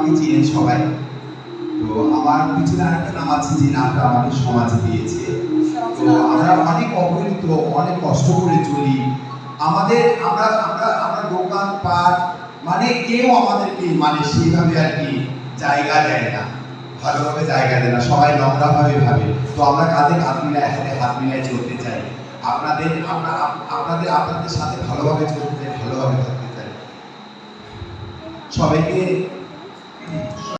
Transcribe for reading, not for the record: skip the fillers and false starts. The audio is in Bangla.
আমাকে চিনেন সবাই। তো আমার পিছনে আরেকটা নাম আছে যে নামটা আমাকে সমাজ দিয়েছে। তো আমরা অনেক অবহেলিত, অনেক কষ্ট করে চলি। আমাদের আমরা আমরা আমরা দোকানপাট মানে কেউ আমাদেরকে মানে সেইভাবে আর কি জায়গা দেয় না, ভালোভাবে জায়গা দেয় না, সবাই নোংরাভাবে ভাবে। তো আমরা কাঁধে হাত মিলায়, হাতে হাত মিলায় চলতে চাই। আপনাদের আপনাদের আপনাদের সাথে ভালোভাবে চলতে চাই, ভালোভাবে থাকতে চাই। সবাইকে